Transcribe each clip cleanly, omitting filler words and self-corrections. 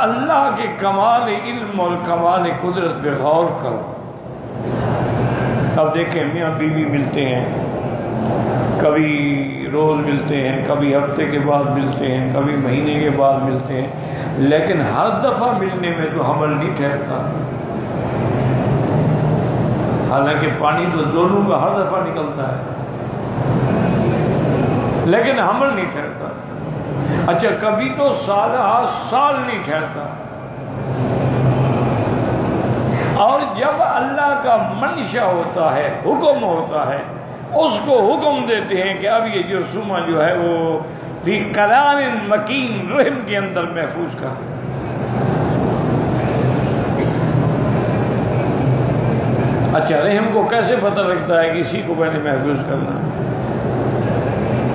اللہ کے کمال علم اور کمال قدرت پہ غور کرو. اب دیکھیں میاں بیوی ملتے ہیں، کبھی روز ملتے ہیں، کبھی ہفتے کے بعد ملتے ہیں، کبھی مہینے کے بعد ملتے ہیں، لیکن ہر دفعہ ملنے میں تو حمل نہیں ٹھہرتا. حالانکہ پانی تو دونوں کا ہر دفعہ نکلتا ہے، لیکن حمل نہیں ٹھہرتا. اچھا کبھی تو سال نہیں ٹھہرتا. اور جب اللہ کا منشا ہوتا ہے، حکم ہوتا ہے، اس کو حکم دیتے ہیں کہ اب یہ جرثومہ جو ہے وہ فی قرار مکین رحم کے اندر محفوظ کر. اچھا رحم کو کیسے پتہ لگتا ہے کہ اسی کو میں نے محفوظ کرنا ہے؟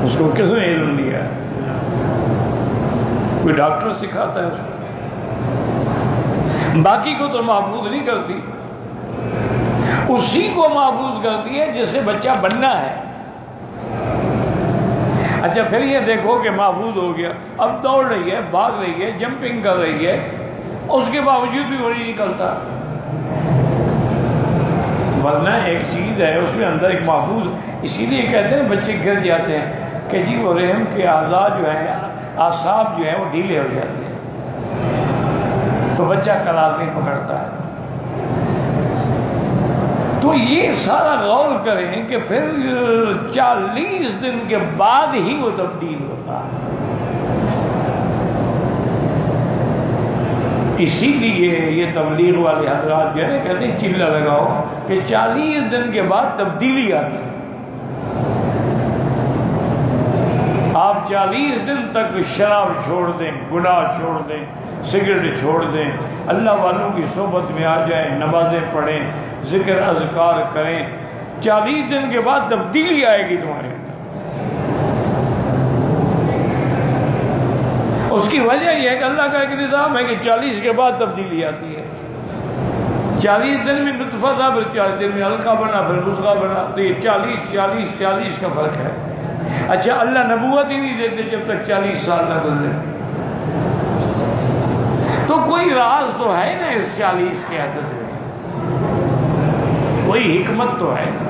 اس کو کس نے علم دیا ہے؟ کوئی ڈاکٹر سکھاتا ہے اس کو؟ باقی کو تو محفوظ نہیں کرتی، اسی کو محفوظ کرتی ہے جس سے بچہ بننا ہے. اچھا پھر یہ دیکھو کہ محفوظ ہو گیا، اب دوڑ رہی ہے، بھاگ رہی ہے، جمپنگ کر رہی ہے، اس کے باوجود بھی وہ نہیں نکلتا. ورنہ ایک چیز ہے اس میں اندر ایک محفوظ، اسی لیے کہتے ہیں بچے گر جاتے ہیں کہ جی وہ رحم کے اعضاء جو ہیں، اعصاب جو ہیں وہ ڈھیلے ہو جاتے ہیں، تو بچہ قرار نہیں پکڑتا ہے. تو یہ سارا غور کریں کہ پھر 40 دن کے بعد ہی وہ تبدیل ہوتا ہے. اسی لیے یہ تبلیغ والے حضرات جو ہے کہتے ہیں چلہ لگاؤ کہ 40 دن کے بعد تبدیلی آتی ہے. آپ 40 دن تک شراب چھوڑ دیں، گناہ چھوڑ دیں، سگریٹ چھوڑ دیں، اللہ والوں کی صحبت میں آ جائیں، نمازیں پڑھیں، ذکر اذکار کریں، 40 دن کے بعد تبدیلی آئے گی تمہارے اندر. اس کی وجہ یہ ہے کہ اللہ کا ایک نظام ہے کہ 40 کے بعد تبدیلی آتی ہے. 40 دن میں نطفہ تھا، پھر 40 دن میں حلقہ بنا، پھر مضغہ بنا. تو یہ 40 کا فرق ہے. اچھا اللہ نبوت ہی نہیں دیتے جب تک 40 سال نہ گزرے. تو کوئی راز تو ہے نا اس 40 کے عدد میں، کوئی حکمت تو ہے نا.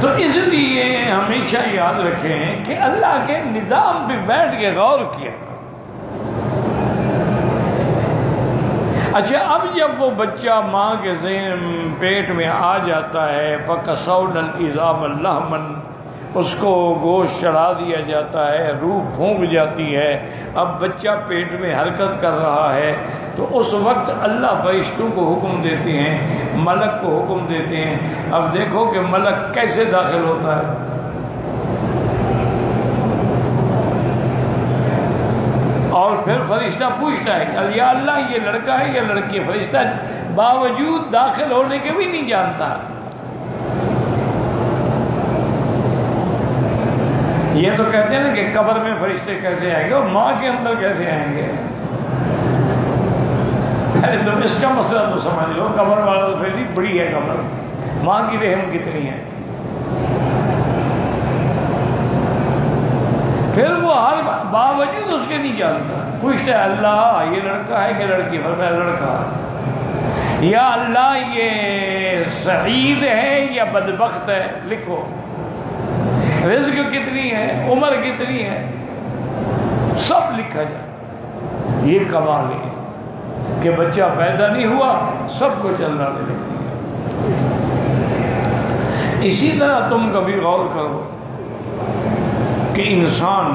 تو اس لیے ہمیشہ یاد رکھیں کہ اللہ کے نظام پہ بیٹھ کے غور کیا. اچھا اب جب وہ بچہ ماں کے ذہن پیٹ میں آ جاتا ہے فَكَسَوْنَ الْعِظَامَ لَحْمًا، اس کو گوشت چڑھا دیا جاتا ہے، روح پھونک جاتی ہے، اب بچہ پیٹ میں حرکت کر رہا ہے، تو اس وقت اللہ فرشتوں کو حکم دیتے ہیں، ملک کو حکم دیتے ہیں. اب دیکھو کہ ملک کیسے داخل ہوتا ہے. اور پھر فرشتہ پوچھتا ہے کہ یا اللہ یہ لڑکا ہے یا لڑکی ہے؟ فرشتہ باوجود داخل ہونے کے بھی نہیں جانتا. یہ تو کہتے ہیں نا کہ قبر میں فرشتے کیسے آئیں گے اور ماں کے اندر کیسے آئیں گے. تم اس کا مسئلہ تو سمجھ لو، قبر والا تو پھر بھی بڑی ہے قبر، ماں کی رحم کتنی ہے. پھر وہ حال باوجود اس کے نہیں جانتا، پوچھتا ہے اللہ یہ لڑکا ہے کہ لڑکی؟ فرمایا لڑکا. یا اللہ یہ سعید ہے یا بدبخت ہے؟ لکھو. رزق کتنی ہے، عمر کتنی ہے، سب لکھا جائے. یہ کمال ہے کہ بچہ پیدا نہیں ہوا، سب کو چلنا لے. اسی طرح تم کبھی غور کرو کہ انسان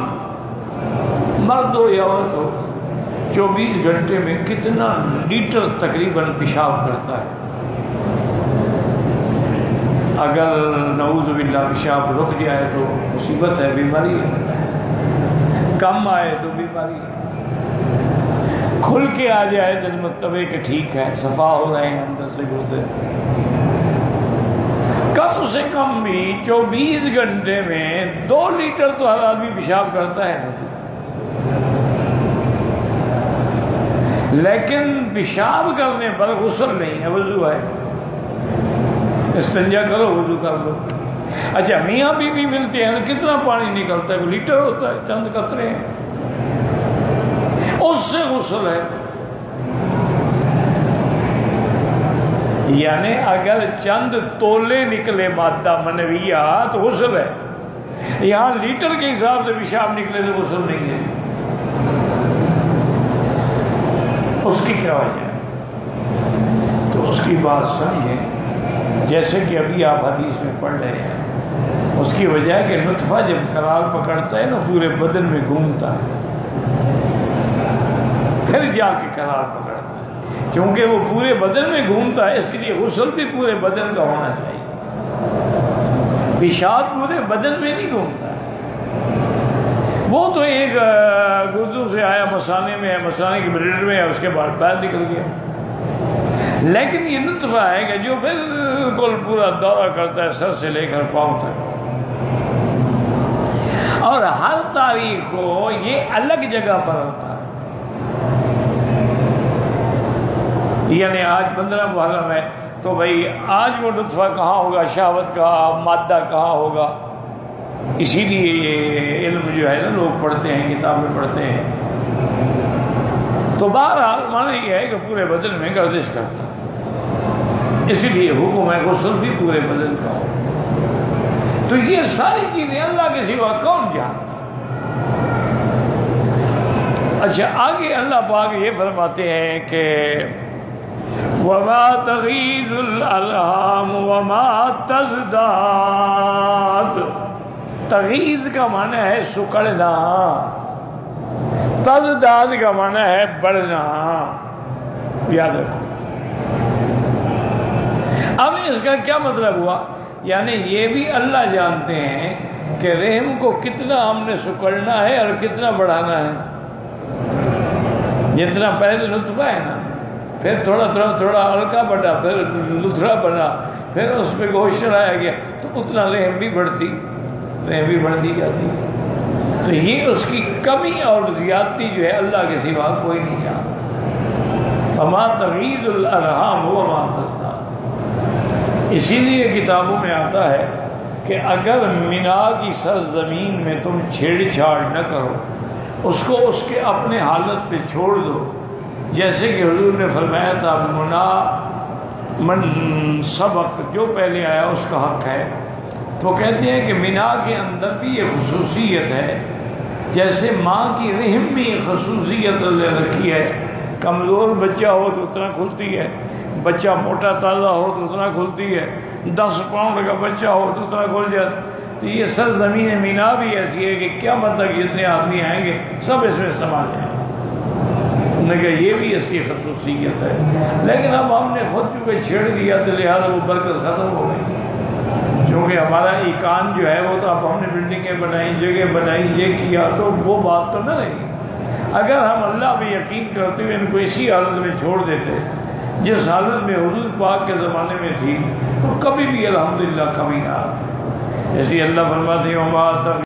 مرد ہو یا عورت ہو 24 گھنٹے میں کتنا لیٹر تقریباً پیشاب کرتا ہے. اگر نعوذ باللہ پیشاب رک جائے تو مصیبت ہے، بیماری ہے. کم آئے تو بیماری ہے، کھل کے آ جائے تو مطلب ہے کہ ٹھیک ہے، صفا ہو رہے ہیں اندر سے گردے. کم سے کم بھی 24 گھنٹے میں 2 لیٹر تو ہر آدمی پیشاب کرتا ہے. لیکن پیشاب کرنے پر غسل نہیں ہے، وضو ہے. استنجا کرو، وضو کر لو. اچھا میاں بیوی ملتے ہیں کتنا پانی نکلتا ہے؟ لیٹر ہوتا ہے، چند قطرے ہیں. غسل ہے. یعنی اگر چند تولے نکلے مادہ منویہ تو غسل ہے. یہاں لیٹر کے حساب سے پیشاب نکلے تو غسل نہیں ہے. اس کی کیا وجہ ہے؟ تو اس کی بات سمجھیں. جیسے کہ ابھی آپ حدیث میں پڑھ رہے ہیں, اس کی وجہ ہے کہ نطفہ جب قرار پکڑتا ہے نا پورے بدن میں گھومتا ہے, پھر جا کے قرار پکڑتا ہے. کیونکہ وہ پورے بدن میں گھومتا ہے, اس کے لیے غسل بھی پورے بدن کا ہونا چاہیے. پیشاب پورے بدن میں نہیں گھومتا ہے. وہ تو ایک گردوں سے آیا مسانے میں ہے, مسانے کی بلیڈر میں ہے, اس کے بعد باہر نکل گیا. لیکن یہ نطفہ ہے کہ جو بالکل پورا دورہ کرتا ہے سر سے لے کر پاؤں تک, اور ہر تاریخ کو یہ الگ جگہ پر ہوتا ہے. یعنی آج 15 محرم ہے تو بھائی آج وہ نطفہ کہاں ہوگا, شہوت کا مادہ کہاں ہوگا. اسی لیے یہ علم جو ہے نا لوگ پڑھتے ہیں, کتابیں پڑھتے ہیں. تو بہرحال معنی یہ ہے کہ پورے بدن میں گردش کرتا ہے, اسی لیے حکم ہے غسل بھی پورے بدن کا ہو. تو یہ ساری چیزیں اللہ کے سوا کون جانتا. اچھا آگے اللہ پاک یہ فرماتے ہیں کہ وَمَا تَغِيظُ الْأَرْحَامُ وَمَا تَزْدَادُ. تغیظ کا معنی ہے سکڑنا, تزداد کا معنی ہے بڑھنا. یاد رکھو. اب اس کا کیا مطلب ہوا؟ یعنی یہ بھی اللہ جانتے ہیں کہ رحم کو کتنا ہم نے سکڑنا ہے اور کتنا بڑھانا ہے. جتنا پہلے نطفہ ہے نا, پھر تھوڑا ہلکا بڑھا, پھر لتھڑا بنا, پھر اس پہ گوشت چڑھایا گیا, تو اتنا رحم بھی بڑھتی جاتی ہے. تو یہ اس کی کمی اور زیادتی جو ہے اللہ کے سوا کوئی نہیں جانتا. وما تغیظ الارحام وما تزداد. اسی لیے کتابوں میں آتا ہے کہ اگر مینا کی سرزمین میں تم چھیڑ چھاڑ نہ کرو, اس کو اس کے اپنے حالت پہ چھوڑ دو. جیسے کہ حضور نے فرمایا تھا من سبق, جو پہلے آیا اس کا حق ہے. تو کہتے ہیں کہ مینا کے اندر بھی یہ خصوصیت ہے, جیسے ماں کی رحم میں یہ خصوصیت رکھی ہے. کمزور بچہ ہو تو اتنا کھلتی ہے, بچہ موٹا تازہ ہو تو اتنا کھلتی ہے, 10 پاؤنڈ کا بچہ ہو تو اتنا کھل جاتا. تو یہ سرزمین مینا بھی ایسی ہے کہ کیا مطلب جتنے آدمی آئیں گے سب اس میں سما جائیں گے. یہ بھی اس کی خصوصیت ہے. لیکن اب ہم نے خود چونکہ چھیڑ دیا تو لہٰذا وہ برکت ختم ہو گئی. چونکہ ہمارا ایکان جو ہے وہ تو اب ہم نے بلڈنگیں بنائی, جگہ بنائی, یہ کیا, تو وہ بات تو نہ رہی. اگر ہم اللہ پہ یقین کرتے ہوئے ان کو اسی حالت میں چھوڑ دیتے جس حالت میں حضور پاک کے زمانے میں تھی, تو کبھی بھی الحمدللہ کمی نہ آتی. اس لیے اللہ فرماتے ہیں